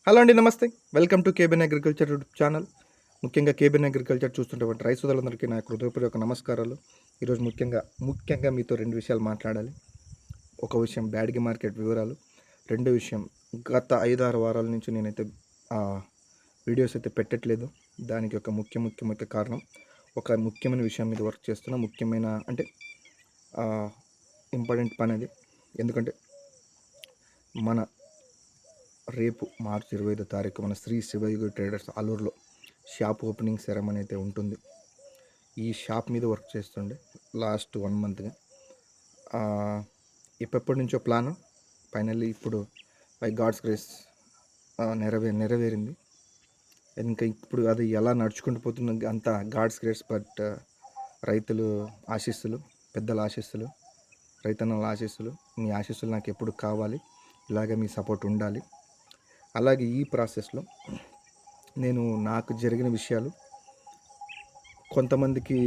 Hello అండి, నమస్తే. Welcome to cabin agriculture YouTube channel. ముఖ్యంగా కేబిన్ అగ్రికల్చర్ చూస్తుంటే రైతు సోదరులందరికీ నా హృదయపూర్వక నమస్కారాలు. ఈరోజు ముఖ్యంగా మీతో రెండు విషయాలు మాట్లాడాలి. ఒక విషయం బ్యాడ్గి మార్కెట్ వివరాలు, రెండో విషయం గత 5-6 వారాల నుంచి నేనైతే వీడియోస్ అయితే పెట్టట్లేదు. దానికి ఒక ముఖ్య కారణం, ఒక ముఖ్యమైన విషయం మీద వర్క్ చేస్తున్నా. ముఖ్యమైన అంటే ఇంపార్టెంట్ పని అది. ఎందుకంటే మన రేపు మార్చి 25వ తారీఖు మన శ్రీ శివయోగి ట్రేడర్స్ ఆలూరులో షాప్ ఓపెనింగ్ సెరమనీ అయితే ఉంటుంది. ఈ షాప్ మీద వర్క్ చేస్తుండే లాస్ట్ 1 మంత్గా. ఎప్పటి నుంచో ప్లాన్ ఫైనల్లీ ఇప్పుడు బై గాడ్స్ గ్రేస్ నెరవేరింది. ఇంకా ఇప్పుడు అది ఎలా నడుచుకుంటూ పోతుంది అంత గాడ్స్ గ్రేస్. బట్ రైతులు ఆశీస్సులు, పెద్దల ఆశీస్సులు, రైతన్నల ఆశీస్సులు, మీ ఆశీస్సులు నాకు ఎప్పుడు కావాలి. ఇలాగే మీ సపోర్ట్ ఉండాలి. అలాగే ఈ ప్రాసెస్లో నాకు జరిగిన విషయాలు కొంతమందికి,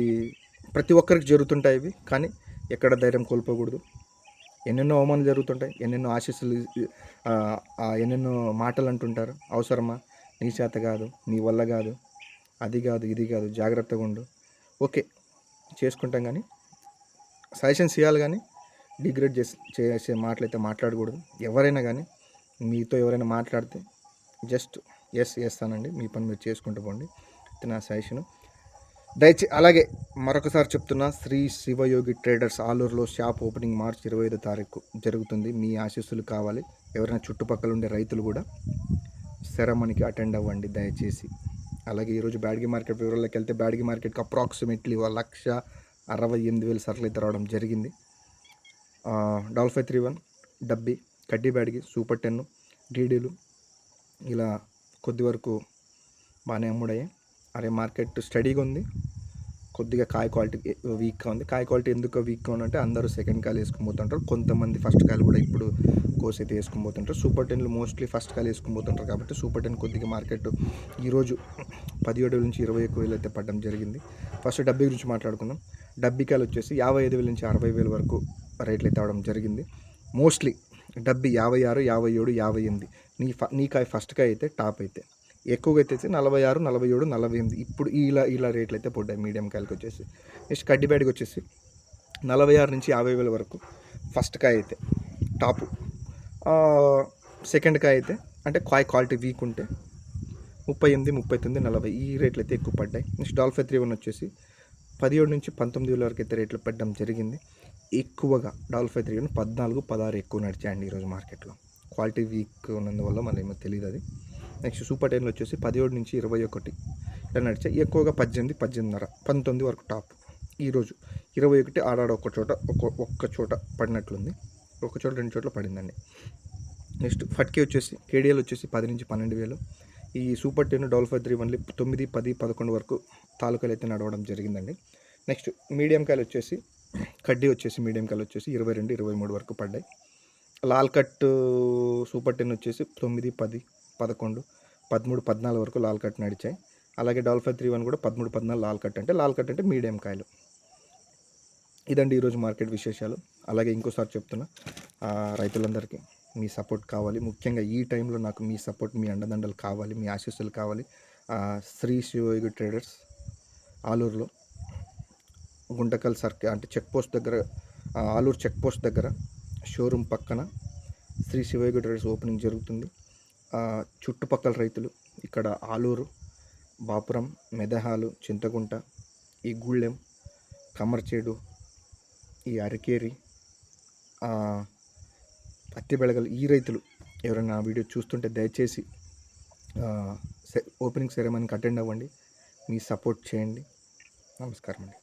ప్రతి ఒక్కరికి జరుగుతుంటాయి ఇవి. కానీ ఎక్కడ ధైర్యం కోల్పోకూడదు. ఎన్నెన్నో అవమానాలు జరుగుతుంటాయి, ఎన్నెన్నో ఆశీస్సులు, ఎన్నెన్నో మాటలు అంటుంటారు. అవసరమా? నీ చేత కాదు, నీ వల్ల కాదు, అది కాదు, ఇది కాదు, జాగ్రత్తగా ఉండు. ఓకే, చేసుకుంటాం, కానీ సజెషన్స్ ఇవ్వాలి, కానీ డిగ్రేడ్ చేసే మాటలైతే మాట్లాడకూడదు. ఎవరైనా కానీ మీతో ఎవరైనా మాట్లాడితే జస్ట్ ఎస్ అనండి, మీ పని మీరు చేసుకుంటూ పోండి. ఇది నా సజెషను. అలాగే మరొకసారి చెప్తున్నా, శ్రీ శివయోగి ట్రేడర్స్ ఆలూరులో షాప్ ఓపెనింగ్ మార్చి 25వ తారీఖు జరుగుతుంది. మీ ఆశీస్సులు కావాలి. ఎవరైనా చుట్టుపక్కల ఉండే రైతులు కూడా సెరమనీకి అటెండ్ అవ్వండి దయచేసి. అలాగే ఈరోజు బ్యాడ్గి మార్కెట్ వివరాల్లోకి వెళ్తే, బ్యాడ్గి మార్కెట్కి అప్రాక్సిమేట్లీ 1,68,000 సరుకులు అయితే రావడం జరిగింది. డాల్ఫై 31, డబ్బి, కడ్డీ బ్యాడ్గి, సూపర్ 10, డీడీలు ఇలా కొద్ది వరకు బాగానే అమ్ముడయ్యాయి. అరే మార్కెట్ స్టడీగా ఉంది. కొద్దిగా కాయ క్వాలిటీ వీక్గా ఉంది. కాయ క్వాలిటీ ఎందుకు వీక్గా ఉందంటే, అందరూ సెకండ్ కాయలు వేసుకుని పోతుంటారు. కొంతమంది ఫస్ట్ కాయలు కూడా ఇప్పుడు కోసి అయితే వేసుకుని పోతుంటారు. సూపర్ 10లు మోస్ట్లీ ఫస్ట్ కాయలు వేసుకుని పోతుంటారు. కాబట్టి సూపర్ 10 కొద్దిగా మార్కెట్ ఈరోజు 17,000 నుంచి 21,000 అయితే పడడం జరిగింది. ఫస్ట్ డబ్బీ గురించి మాట్లాడుకుందాం. డబ్బీ కాయలు వచ్చేసి 55,000 నుంచి 60,000 వరకు రేట్లు అయితే అవడం జరిగింది. మోస్ట్లీ డబ్బీ 56, 57, 58. నీ కాయ ఫస్ట్ కాయ అయితే టాప్ అయితే ఎక్కువగా అయితే 46, 47, 48 ఇప్పుడు ఇలా రేట్లు అయితే పడ్డాయి మీడియం కాయలకి వచ్చేసి. నెక్స్ట్ కడ్డీ బ్యాడ్కి వచ్చేసి 46 నుంచి 50,000 వరకు ఫస్ట్ కాయ అయితే టాపు. సెకండ్ కాయ అయితే అంటే కాయ క్వాలిటీ వీక్ ఉంటే 38, 39, 40 ఈ రేట్లు అయితే ఎక్కువ పడ్డాయి. నెక్స్ట్ డాల్ఫై 31 వచ్చేసి 17 నుంచి 19,000 వరకు అయితే రేట్లు పడడం జరిగింది. ఎక్కువగా డాల్ఫై 31 14, 16 ఎక్కువ నడిచాయండి ఈరోజు మార్కెట్లో. క్వాలిటీ వీక్ ఉన్నందువల్ల మళ్ళీ ఏమో తెలియదు అది. నెక్స్ట్ సూపర్ 10లో వచ్చేసి 17 నుంచి 21 ఇలా నడిచాయి. ఎక్కువగా 18, 18.5, 19 వరకు టాప్. ఈరోజు 21 ఆడాడ ఒక్క చోట పడినట్లుంది. ఒక చోట 2 చోట్ల పడిందండి. నెక్స్ట్ ఫట్కే వచ్చేసి కేడిఎల్ వచ్చేసి 10 నుంచి 12,000. ఈ సూపర్ 10 డాల్ఫై 31 9, 10, 11 వరకు తాలూకాలు అయితే నడవడం జరిగిందండి. నెక్స్ట్ మీడియం కాయలు వచ్చేసి కడ్డీ వచ్చేసి మీడియం కాయలు వచ్చేసి 22, 23 వరకు పడ్డాయి. లాల్ కట్ సూపర్ 10 వచ్చేసి 9, 10, 11, 13, 14 వరకు లాల్ కట్ నడిచాయి. అలాగే డాల్ఫై 31 కూడా 13, 14 లాల్ కట్ అంటే మీడియం కాయలు. ఇదండి ఈరోజు మార్కెట్ విశేషాలు. అలాగే ఇంకోసారి చెప్తున్నా, రైతులందరికీ మీ సపోర్ట్ కావాలి. ముఖ్యంగా ఈ టైంలో నాకు మీ సపోర్ట్, మీ అండదండలు కావాలి, మీ ఆశీస్సులు కావాలి. శ్రీ శివయోగి ట్రేడర్స్ ఆలూరులో గుంటకల్ సర్కిల్ అంటే చెక్ పోస్ట్ దగ్గర, ఆలూరు చెక్ పోస్ట్ దగ్గర షోరూమ్ పక్కన శ్రీ శివయోగి ట్రేడర్స్ ఓపెనింగ్ జరుగుతుంది. చుట్టుపక్కల రైతులు ఇక్కడ ఆలూరు, బాపురం, మెదహాలు, చింతగుంట, ఈ గూళ్ళెం, కమర్చేడు, ఈ అరికేరి, పత్తిబెళగలు ఈ రైతులు ఎవరైనా వీడియో చూస్తుంటే దయచేసి ఓపెనింగ్ సెరమనీకి అటెండ్ అవ్వండి. మీ సపోర్ట్ చేయండి. నమస్కారం అండి.